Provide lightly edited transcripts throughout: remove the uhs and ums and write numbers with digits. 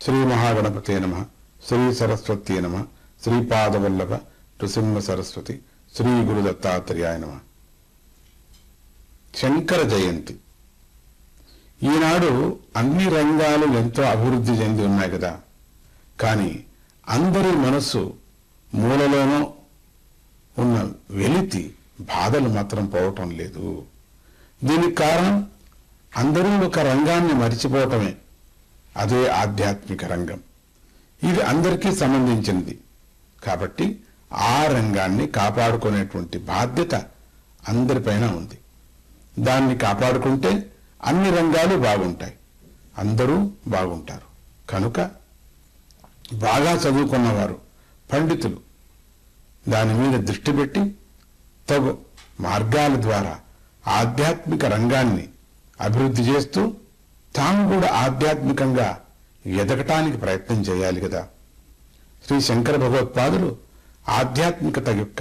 శ్రీ మహాగణపతే నమ, శ్రీ సరస్వతీ నమ, శ్రీపాదవల్లభ నృసింహ సరస్వతి, శ్రీ గురు దత్తాత్రేయాయ నమ. శంకర జయంతి. ఈనాడు అన్ని రంగాలు ఎంతో అభివృద్ధి చెంది ఉన్నాయి కదా, కానీ అందరి మనస్సు మూలలోనో ఉన్న వెలితి బాధలు మాత్రం పోవటం లేదు. దీనికి కారణం అందరూ ఒక రంగాన్ని మరిచిపోవటమే. అదే ఆధ్యాత్మిక రంగం. ఇది అందరికీ సంబంధించినది కాబట్టి ఆ రంగాన్ని కాపాడుకునేటువంటి బాధ్యత అందరిపైన ఉంది. దాన్ని కాపాడుకుంటే అన్ని రంగాలు బాగుంటాయి, అందరూ బాగుంటారు. కనుక బాగా చదువుకున్నవారు, పండితులు దాని మీద దృష్టి పెట్టి తగు మార్గాల ద్వారా ఆధ్యాత్మిక రంగాన్ని అభివృద్ధి చేస్తూ తాము కూడా ఆధ్యాత్మికంగా ఎదగటానికి ప్రయత్నం చేయాలి కదా. శ్రీ శంకర భగవత్పాదులు ఆధ్యాత్మికత యొక్క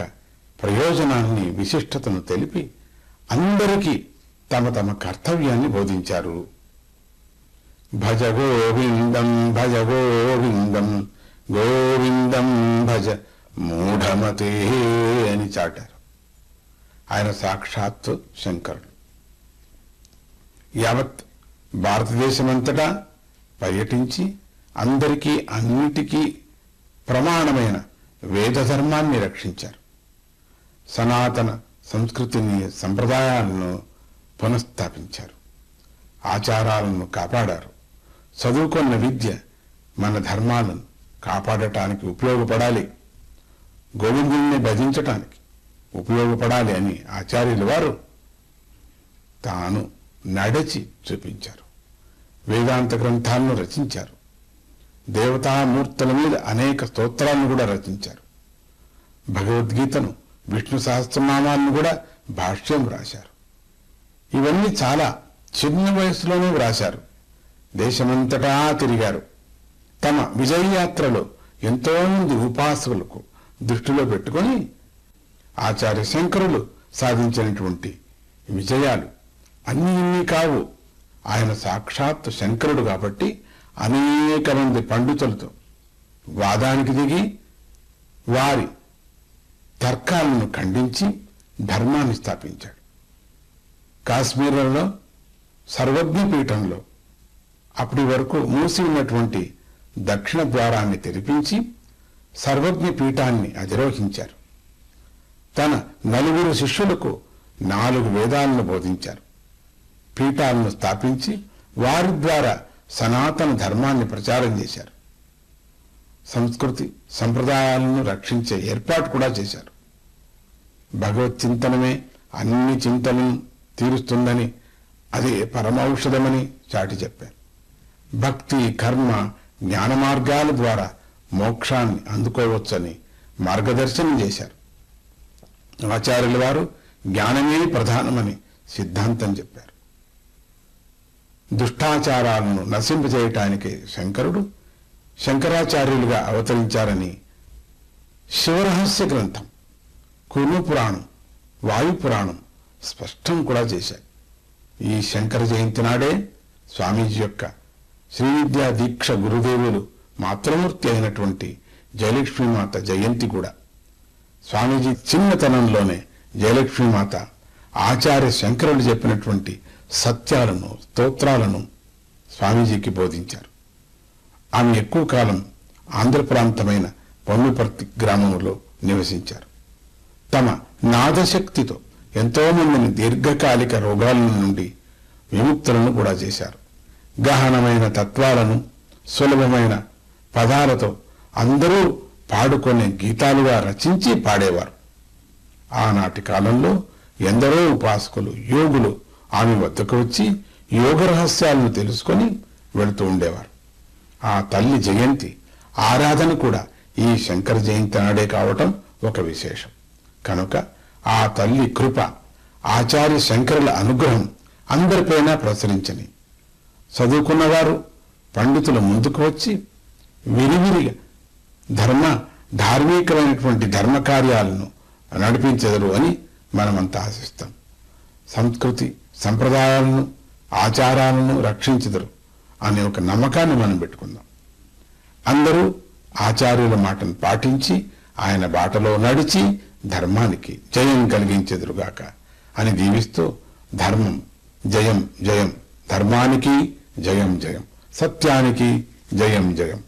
ప్రయోజనాన్ని, విశిష్టతను తెలిపి అందరికీ తమ తమ కర్తవ్యాన్ని బోధించారు. భజ గోవిందం భజ గోవిందం గోవిందం భజ మూఢమతే అని చాటారు. ఆయన సాక్షాత్తు శంకరుడు. యావత్ భారతదేశమంతటా పర్యటించి అందరికీ అన్నిటికీ ప్రమాణమైన వేద ధర్మాన్ని రక్షించారు. సనాతన సంస్కృతిని, సంప్రదాయాలను పునఃస్థాపించారు. ఆచారాలను కాపాడారు. చదువుకున్న విద్య మన ధర్మాలను కాపాడటానికి ఉపయోగపడాలి, గోవిందుని భజించటానికి ఉపయోగపడాలి అని ఆచార్యుల వారు తాను నడిచి చూపించారు. వేదాంత గ్రంథాలను రచించారు. దేవతామూర్తుల మీద అనేక స్తోత్రాలను కూడా రచించారు. భగవద్గీతను, విష్ణు సహస్రనామాలను కూడా భాష్యం రాశారు. ఇవన్నీ చాలా చిన్న వయసులోనే వ్రాశారు. దేశమంతటా తిరిగారు. తమ విజయయాత్రలో ఎంతో మంది ఉపాసకులకు దృష్టిలో పెట్టుకొని ఆచార్య శంకరులు సాధించినటువంటి విజయాలు అన్నీ కావు. ఆయన సాక్షాత్ శంకరుడు కాబట్టి అనేక మంది పండితులతో వాదానికి దిగి వారి తర్కాలను ఖండించి ధర్మాన్ని స్థాపించాడు. కాశ్మీర్లో సర్వజ్ఞ పీఠంలో అప్పటి వరకు మూసి ఉన్నటువంటి దక్షిణ ద్వారాన్ని తెరిపించి సర్వజ్ఞ పీఠాన్ని అధిరోహించారు. తన 4 శిష్యులకు 4 వేదాలను బోధించారు. పీఠాలను స్థాపించి వారి ద్వారా సనాతన ధర్మాన్ని ప్రచారం చేశారు. సంస్కృతి సంప్రదాయాలను రక్షించే ఏర్పాటు కూడా చేశారు. భగవత్ చింతనమే అన్ని చింతనను తీరుస్తుందని, అదే పరమౌషధమని చాటి చెప్పారు. భక్తి, కర్మ, జ్ఞాన మార్గాల ద్వారా మోక్షాన్ని అందుకోవచ్చని మార్గదర్శనం చేశారు. ఆచార్యుల వారు జ్ఞానమే ప్రధానమని సిద్ధాంతం చెప్పారు. దుష్టాచారాలను నశింపజేయటానికి శంకరుడు శంకరాచార్యులుగా అవతరించారని శివరహస్య గ్రంథం, కురు పురాణం, వాయు పురాణం స్పష్టం కూడా చేశాయి. ఈ శంకర జయంతి నాడే స్వామీజీ యొక్క శ్రీ విద్యా దీక్ష గురుదేవులు మాతృమూర్తి అయినటువంటి జయలక్ష్మీమాత జయంతి కూడా. స్వామీజీ చిన్నతనంలోనే జయలక్ష్మీమాత ఆచార్య శంకరుడు చెప్పినటువంటి సత్యాలను, స్తోత్రాలను స్వామీజీకి బోధించారు. ఆమె ఎక్కువ కాలం ఆంధ్ర ప్రాంతమైన పొన్నుపర్తి గ్రామంలో నివసించారు. తమ నాదశక్తితో ఎంతో మందిని దీర్ఘకాలిక రోగాల నుండి విముక్తులను కూడా చేశారు. గహనమైన తత్వాలను సులభమైన పదాలతో అందరూ పాడుకునే గీతాలుగా రచించి పాడేవారు. ఆనాటి కాలంలో ఎందరో ఉపాసకులు, యోగులు ఆమె వద్దకు వచ్చి యోగ రహస్యాలను తెలుసుకొని వెళుతూ ఉండేవారు. ఆ తల్లి జయంతి ఆరాధన కూడా ఈ శంకర జయంతి నాడే కావటం ఒక విశేషం. కనుక ఆ తల్లి కృప, ఆచార్య శంకరుల అనుగ్రహం అందరిపైన ప్రసరించని. చదువుకున్నవారు, పండితులు ముందుకు వచ్చి విరివిరిగా ధార్మికమైనటువంటి ధర్మ కార్యాలను నడిపించెదరు అని మనమంతా ఆశిస్తాం. సంస్కృతి సంప్రదాయాలను, ఆచారాలను రక్షించెదరు అనే ఒక నమ్మకాన్ని మనం పెట్టుకుందాం. అందరూ ఆచార్యుల మాటను పాటించి ఆయన బాటలో నడిచి ధర్మానికి జయం కలిగించెదురుగాక అని దీవిస్తూ ధర్మం జయం జయం, ధర్మానికి జయం జయం, సత్యానికి జయం జయం.